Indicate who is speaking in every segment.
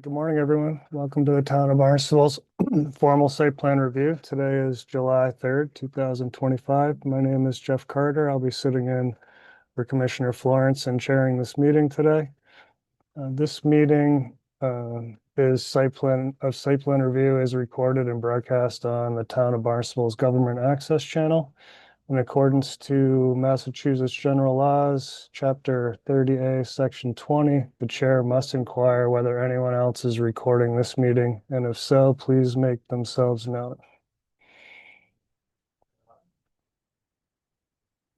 Speaker 1: Good morning, everyone. Welcome to the Town of Barnstable's formal site plan review. Today is July 3rd, 2025. My name is Jeff Carter. I'll be sitting in for Commissioner Florence and chairing this meeting today. This meeting is site plan review is recorded and broadcast on the Town of Barnstable's Government Access Channel. In accordance to Massachusetts General Laws, Chapter 30A, Section 20, the chair must inquire whether anyone else is recording this meeting, and if so, please make themselves known.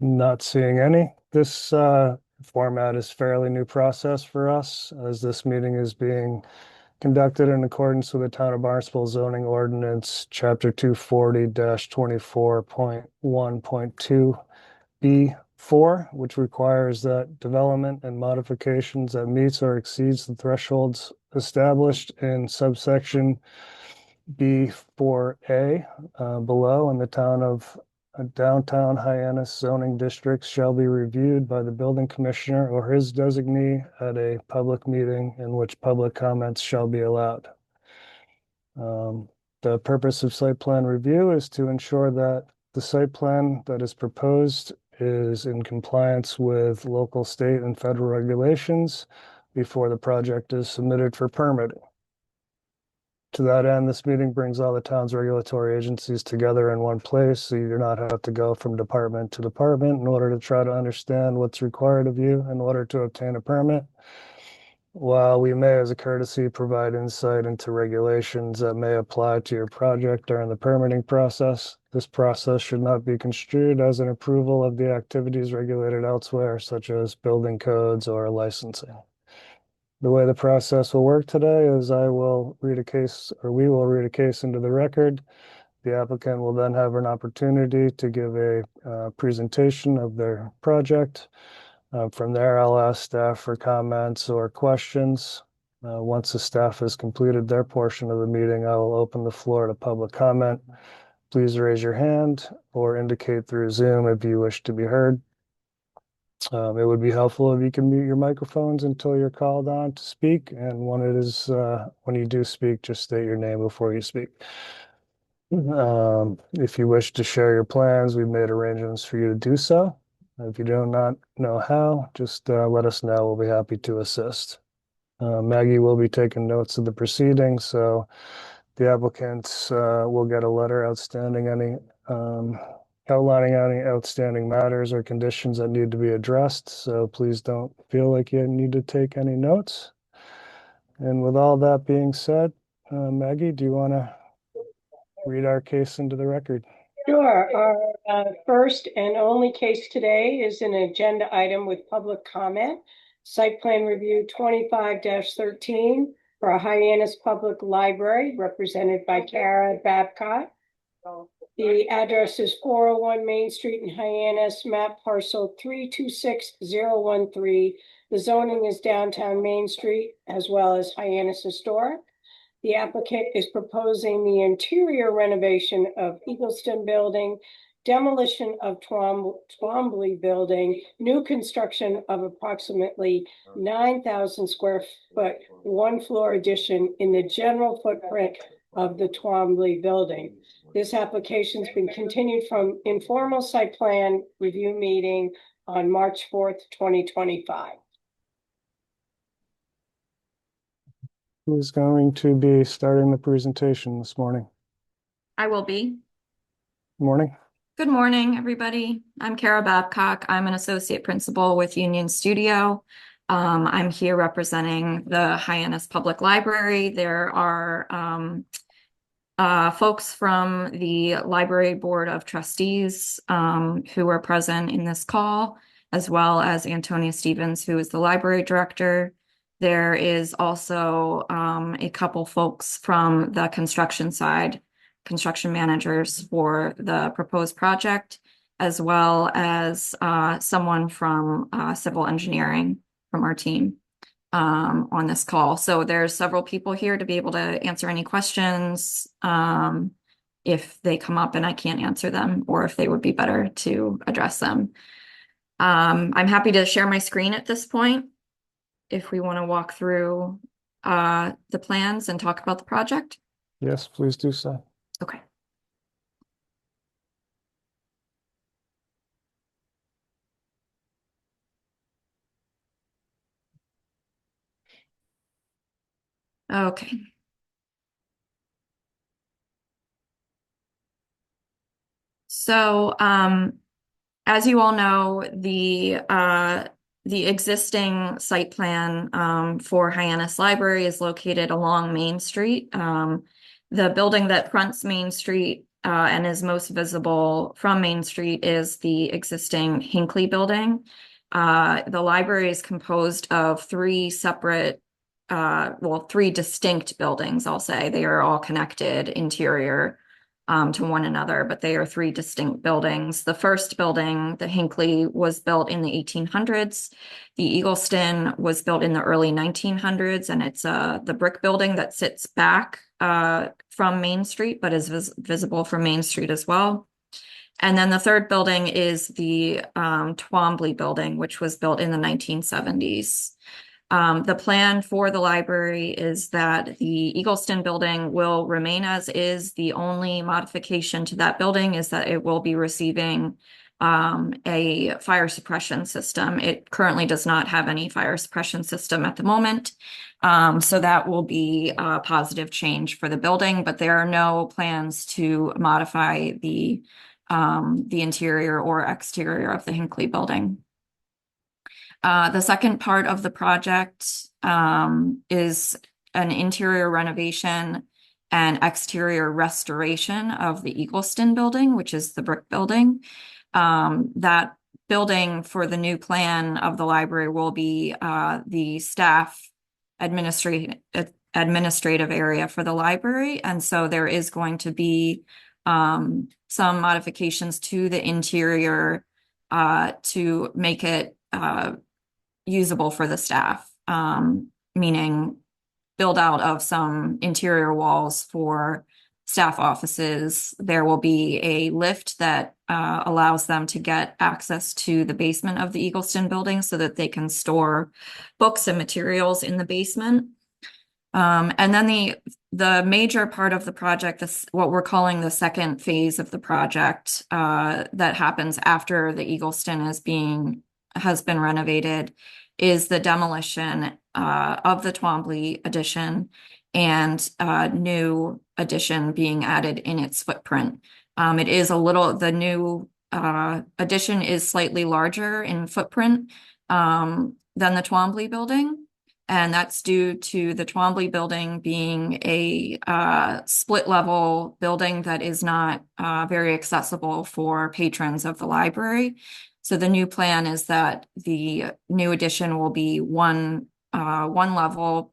Speaker 1: Not seeing any. This format is fairly new process for us, as this meeting is being conducted in accordance with the Town of Barnstable zoning ordinance, Chapter 240-24.1.2B4, which requires that development and modifications that meets or exceeds the thresholds established in subsection B4A below in the town of downtown Hyannis zoning districts shall be reviewed by the building commissioner or his designee at a public meeting in which public comments shall be allowed. The purpose of site plan review is to ensure that the site plan that is proposed is in compliance with local, state, and federal regulations before the project is submitted for permitting. To that end, this meeting brings all the town's regulatory agencies together in one place, so you do not have to go from department to department in order to try to understand what's required of you in order to obtain a permit. While we may, as a courtesy, provide insight into regulations that may apply to your project during the permitting process, this process should not be construed as an approval of the activities regulated elsewhere, such as building codes or licensing. The way the process will work today is we will read a case into the record. The applicant will then have an opportunity to give a presentation of their project. From there, I'll ask staff for comments or questions. Once the staff has completed their portion of the meeting, I will open the floor to public comment. Please raise your hand or indicate through Zoom if you wish to be heard. It would be helpful if you can mute your microphones until you're called on to speak. And when you do speak, just state your name before you speak. If you wish to share your plans, we've made arrangements for you to do so. If you do not know how, just let us know. We'll be happy to assist. Maggie will be taking notes of the proceedings, so the applicants will get a letter outlining any outstanding matters or conditions that need to be addressed. So please don't feel like you need to take any notes. And with all that being said, Maggie, do you want to read our case into the record?
Speaker 2: Sure. Our first and only case today is an agenda item with public comment. Site plan review 25-13 for a Hyannis Public Library represented by Kara Babcock. The address is 401 Main Street in Hyannis, map parcel 326013. The zoning is downtown Main Street as well as Hyannis Historic. The applicant is proposing the interior renovation of Eagleston Building, demolition of Twombly Building, new construction of approximately 9,000 square foot, one floor addition in the general footprint of the Twombly Building. This application's been continued from informal site plan review meeting on March 4th, 2025.
Speaker 1: Who's going to be starting the presentation this morning?
Speaker 3: I will be.
Speaker 1: Morning.
Speaker 3: Good morning, everybody. I'm Kara Babcock. I'm an associate principal with Union Studio. I'm here representing the Hyannis Public Library. There are folks from the Library Board of Trustees who are present in this call, as well as Antonia Stevens, who is the library director. There is also a couple folks from the construction side, construction managers for the proposed project, as well as someone from civil engineering from our team on this call. So there's several people here to be able to answer any questions if they come up and I can't answer them, or if they would be better to address them. I'm happy to share my screen at this point if we want to walk through the plans and talk about the project?
Speaker 1: Yes, please do so.
Speaker 3: Okay. Okay. So, as you all know, the existing site plan for Hyannis Library is located along Main Street. The building that fronts Main Street and is most visible from Main Street is the existing Hinckley building. The library is composed of three separate, three distinct buildings, I'll say. They are all connected interior to one another, but they are three distinct buildings. The first building, the Hinckley, was built in the 1800s. The Eagleston was built in the early 1900s, and it's the brick building that sits back from Main Street, but is visible from Main Street as well. And then the third building is the Twombly building, which was built in the 1970s. The plan for the library is that the Eagleston building will remain as is. The only modification to that building is that it will be receiving a fire suppression system. It currently does not have any fire suppression system at the moment. So that will be a positive change for the building, but there are no plans to modify the interior or exterior of the Hinckley building. The second part of the project is an interior renovation and exterior restoration of the Eagleston building, which is the brick building. That building for the new plan of the library will be the staff administrative area for the library. And so there is going to be some modifications to the interior to make it usable for the staff, meaning build out of some interior walls for staff offices. There will be a lift that allows them to get access to the basement of the Eagleston building so that they can store books and materials in the basement. And then the major part of the project, what we're calling the second phase of the project, that happens after the Eagleston has been renovated, is the demolition of the Twombly addition and new addition being added in its footprint. The new addition is slightly larger in footprint than the Twombly building. And that's due to the Twombly building being a split level building that is not very accessible for patrons of the library. So the new plan is that the new addition will be one level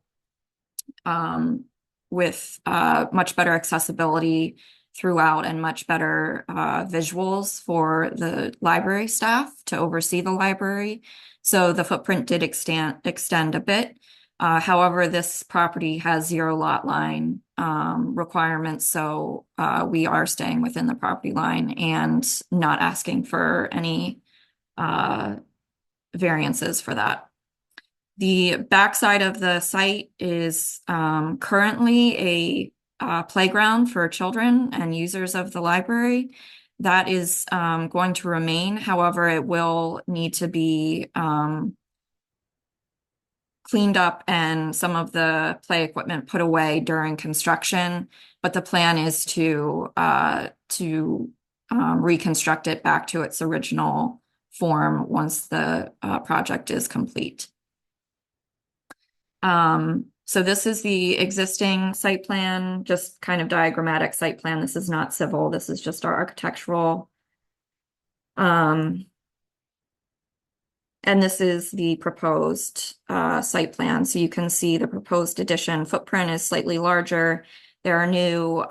Speaker 3: with much better accessibility throughout and much better visuals for the library staff to oversee the library. So the footprint did extend a bit. However, this property has 0 lot line requirements, so we are staying within the property line and not asking for any variances for that. The backside of the site is currently a playground for children and users of the library. That is going to remain. However, it will need to be cleaned up and some of the play equipment put away during construction. But the plan is to reconstruct it back to its original form once the project is complete. So this is the existing site plan, just kind of diagrammatic site plan. This is not civil. This is just our architectural. And this is the proposed site plan. So you can see the proposed addition footprint is slightly larger. There are new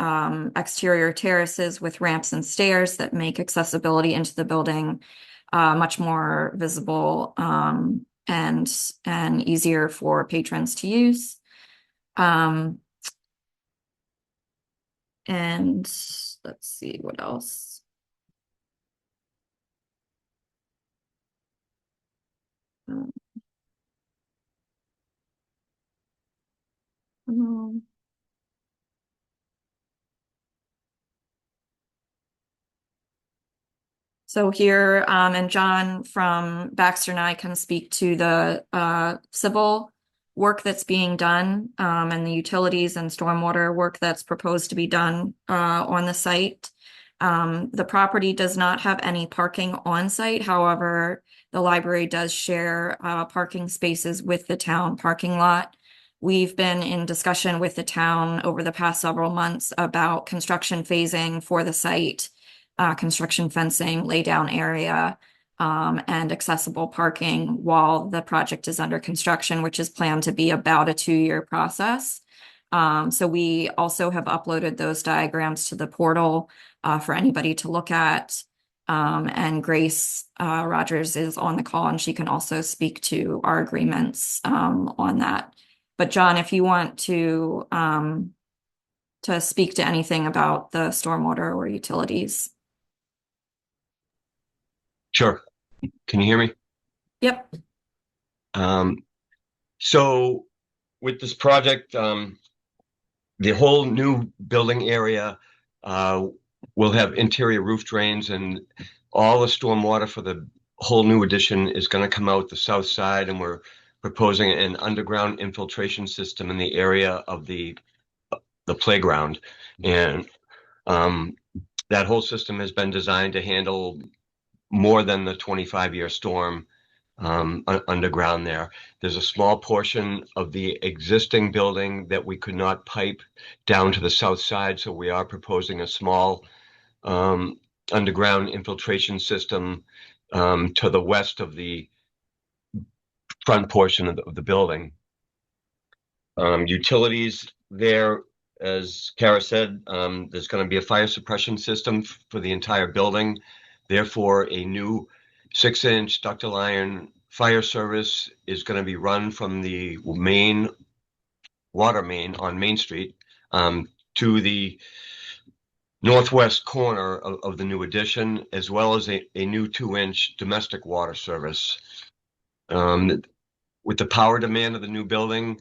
Speaker 3: exterior terraces with ramps and stairs that make accessibility into the building much more visible and easier for patrons to use. And let's see what else. Um, So here, and John from Baxter and I can speak to the civil work that's being done, and the utilities and stormwater work that's proposed to be done on the site. The property does not have any parking on site. However, the library does share parking spaces with the town parking lot. We've been in discussion with the town over the past several months about construction phasing for the site, construction fencing, lay down area, and accessible parking while the project is under construction, which is planned to be about a 2-year process. So we also have uploaded those diagrams to the portal for anybody to look at. And Grace Rogers is on the call, and she can also speak to our agreements on that. But John, if you want to speak to anything about the stormwater or utilities.
Speaker 4: Sure. Can you hear me?
Speaker 3: Yep.
Speaker 4: So with this project, the whole new building area will have interior roof drains, and all the stormwater for the whole new addition is going to come out the south side, and we're proposing an underground infiltration system in the area of the playground. And that whole system has been designed to handle more than the 25-year storm underground there. There's a small portion of the existing building that we could not pipe down to the south side, so we are proposing a small underground infiltration system to the west of the front portion of the building. Utilities there, as Kara said, there's going to be a fire suppression system for the entire building. Therefore, a new 6-inch ductile iron fire service is going to be run from the main water main on Main Street to the northwest corner of the new addition, as well as a new 2-inch domestic water service. With the power demand of the new building,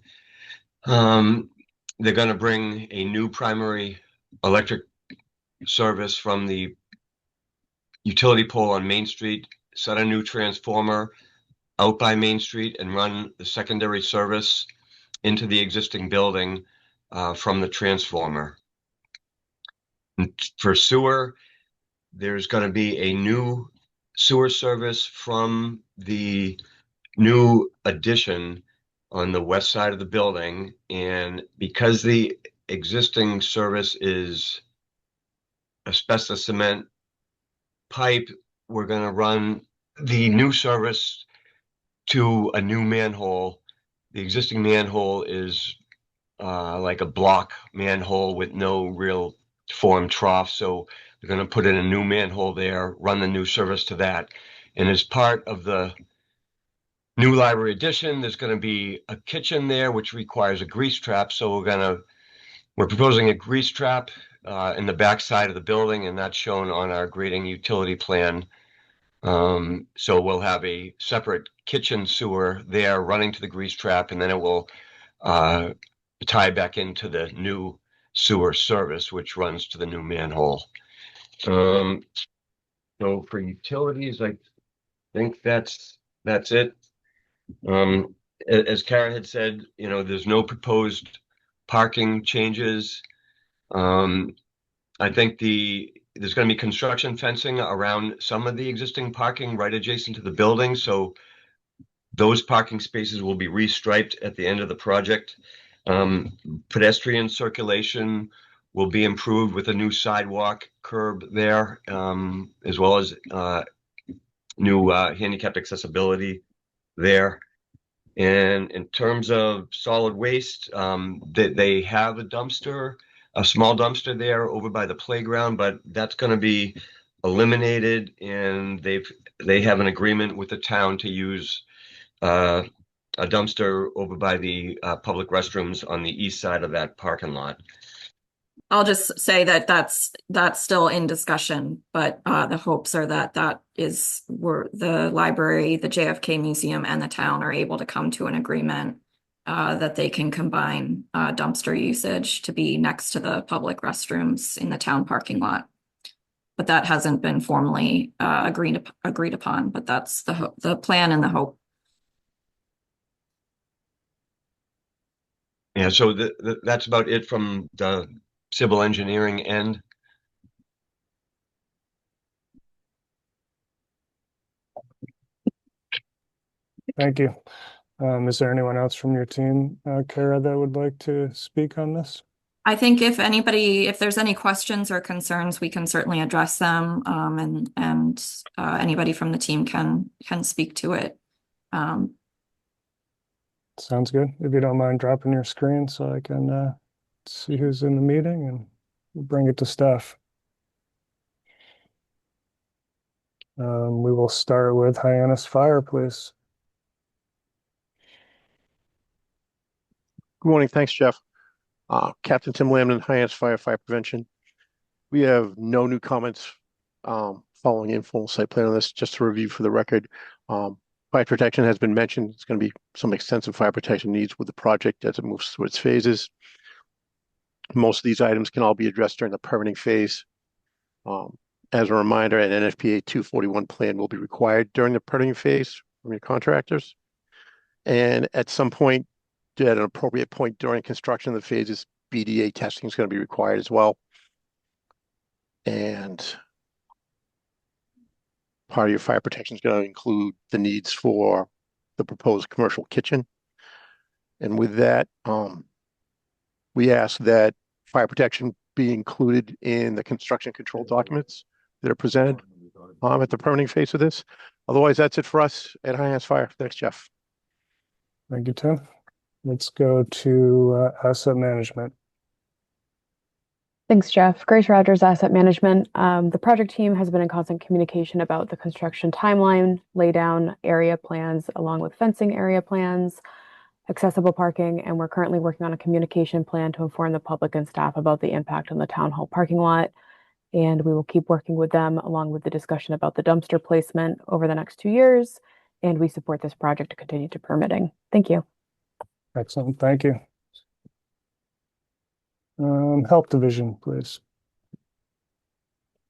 Speaker 4: they're going to bring a new primary electric service from the utility pole on Main Street, set a new transformer out by Main Street, and run the secondary service into the existing building from the transformer. And for sewer, there's going to be a new sewer service from the new addition on the west side of the building. And because the existing service is asbestos cement pipe, we're going to run the new service to a new manhole. The existing manhole is like a block manhole with no real formed trough. So they're going to put in a new manhole there, run the new service to that. And as part of the new library addition, there's going to be a kitchen there, which requires a grease trap. So we're proposing a grease trap in the back side of the building, and that's shown on our grading utility plan. So we'll have a separate kitchen sewer there running to the grease trap, and then it will tie back into the new sewer service, which runs to the new manhole. So for utilities, I think that's it. As Kara had said, there's no proposed parking changes. I think there's going to be construction fencing around some of the existing parking right adjacent to the building. So those parking spaces will be restriped at the end of the project. Pedestrian circulation will be improved with a new sidewalk curb there, as well as new handicapped accessibility there. And in terms of solid waste, they have a small dumpster there over by the playground, but that's going to be eliminated, and they have an agreement with the town to use a dumpster over by the public restrooms on the east side of that parking lot.
Speaker 3: I'll just say that that's still in discussion, but the hopes are that where the library, the JFK Museum, and the town are able to come to an agreement that they can combine dumpster usage to be next to the public restrooms in the town parking lot. But that hasn't been formally agreed upon, but that's the plan and the hope.
Speaker 4: Yeah, so that's about it from the civil engineering end.
Speaker 1: Thank you. Is there anyone else from your team, Kara, that would like to speak on this?
Speaker 3: I think if there's any questions or concerns, we can certainly address them, and anybody from the team can speak to it.
Speaker 1: Sounds good. If you don't mind dropping your screen so I can see who's in the meeting, and we'll bring it to staff. We will start with Hyannis Fire, please.
Speaker 5: Good morning. Thanks, Jeff. Captain Tim Lambden, Hyannis Fire Prevention. We have no new comments following informal site plan on this. Just to review for the record, fire protection has been mentioned. It's going to be some extensive fire protection needs with the project as it moves through its phases. Most of these items can all be addressed during the permitting phase. As a reminder, an NFPA 241 plan will be required during the permitting phase from your contractors. And at some point, at an appropriate point during construction of the phases, BDA testing is going to be required as well. And part of your fire protection is going to include the needs for the proposed commercial kitchen. And with that, we ask that fire protection be included in the construction control documents that are presented at the permitting phase of this. Otherwise, that's it for us at Hyannis Fire. Thanks, Jeff.
Speaker 1: Thank you, Tim. Let's go to asset management.
Speaker 6: Thanks, Jeff. Grace Rogers, Asset Management. The project team has been in constant communication about the construction timeline, laydown area plans, along with fencing area plans, accessible parking, and we're currently working on a communication plan to inform the public and staff about the impact on the town hall parking lot. And we will keep working with them along with the discussion about the dumpster placement over the next 2 years. And we support this project to continue to permitting. Thank you.
Speaker 1: Excellent. Thank you. Health Division, please.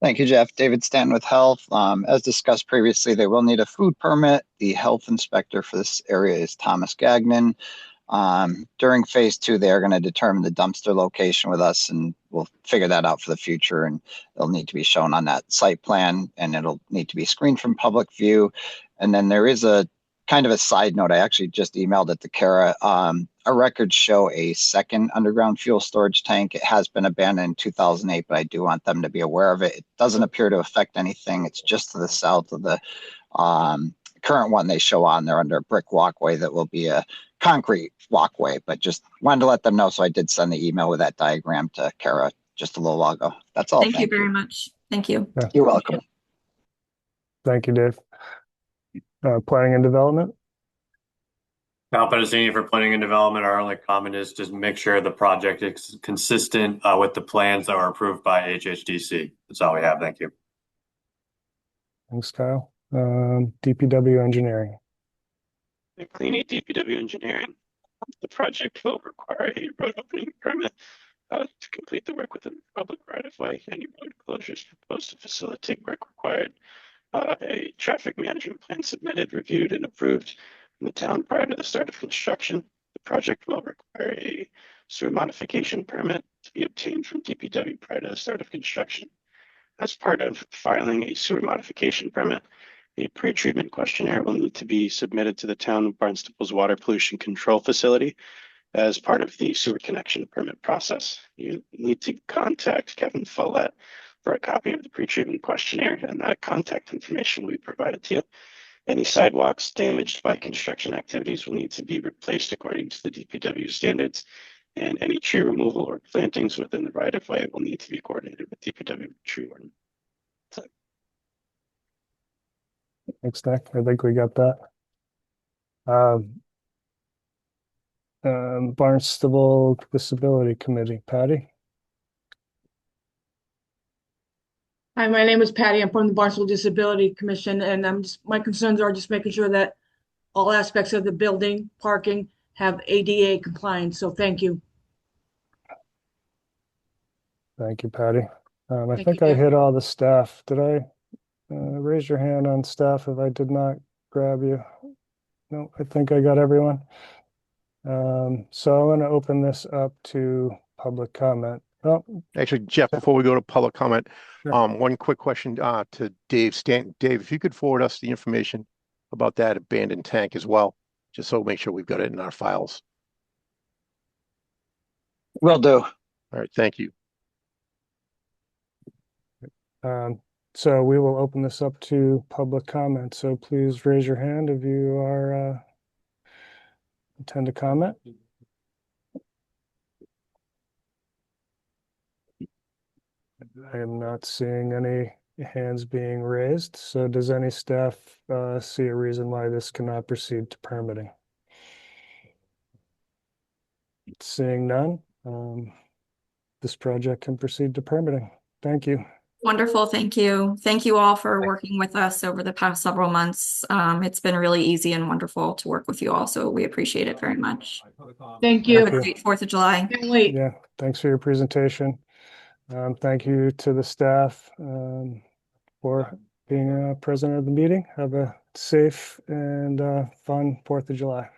Speaker 7: Thank you, Jeff. David Stanton with Health. As discussed previously, they will need a food permit. The health inspector for this area is Thomas Gagnon. During phase 2, they are going to determine the dumpster location with us, and we'll figure that out for the future. And it'll need to be shown on that site plan, and it'll need to be screened from public view. And then there is a kind of a side note. I actually just emailed it to Kara. Our records show a second underground fuel storage tank. It has been abandoned in 2008, but I do want them to be aware of it. It doesn't appear to affect anything. It's just to the south of the current one they show on there under a brick walkway that will be a concrete walkway, but just wanted to let them know. So I did send the email with that diagram to Kara just a little while ago. That's all.
Speaker 3: Thank you very much. Thank you.
Speaker 1: Yeah.
Speaker 7: You're welcome.
Speaker 1: Thank you, Dave. Planning and Development.
Speaker 8: Competency for planning and development, our only comment is just make sure the project is consistent with the plans that were approved by HHDC. That's all we have. Thank you.
Speaker 1: Thanks, Kyle. DPW Engineering.
Speaker 9: Cleaning DPW Engineering. The project will require a road opening permit to complete the work within the public right of way. Any road closures proposed to facilitate work required a traffic management plan submitted, reviewed, and approved in the town prior to the start of construction. The project will require a sewer modification permit to be obtained from DPW prior to the start of construction. As part of filing a sewer modification permit, a pre-treatment questionnaire will need to be submitted to the town of Barnstable's water pollution control facility as part of the sewer connection permit process. You need to contact Kevin Follett for a copy of the pre-treatment questionnaire, and that contact information will be provided to you. Any sidewalks damaged by construction activities will need to be replaced according to the DPW standards, and any tree removal or plantings within the right-of-way will need to be coordinated with DPW tree warden.
Speaker 1: Thanks, Nick. I think we got that. Barnstable Disability Committee, Patty.
Speaker 10: Hi, my name is Patty. I'm from the Barnstable Disability Commission, and my concerns are just making sure that all aspects of the building, parking, have ADA compliance, so thank you.
Speaker 1: Thank you, Patty. I
Speaker 10: Thank
Speaker 1: think
Speaker 10: you,
Speaker 1: I
Speaker 10: Mayor.
Speaker 1: hit all the staff. Did I raise your hand on staff if I did not grab you? No, I think I got everyone. So I'm going to open this up to public comment. Oh,
Speaker 5: Actually, Jeff, before we go to public comment,
Speaker 1: sure.
Speaker 5: one quick question to Dave Stanton. Dave, if you could forward us the information about that abandoned tank as well, just so make sure we've got it in our files.
Speaker 7: Will do.
Speaker 5: All right, thank you.
Speaker 1: So we will open this up to public comment. So please raise your hand if you are intend to comment. I am not seeing any hands being raised. So does any staff see a reason why this cannot proceed to permitting? Seeing none, this project can proceed to permitting. Thank you.
Speaker 3: Wonderful, thank you. Thank you all for working with us over the past several months. It's been really easy and wonderful to work with you all, so we appreciate it very much.
Speaker 10: Thank you.
Speaker 3: Have a great 4th of July.
Speaker 10: Can't wait.
Speaker 1: Yeah, thanks for your presentation. Thank you to the staff for being present at the meeting. Have a safe and fun 4th of July.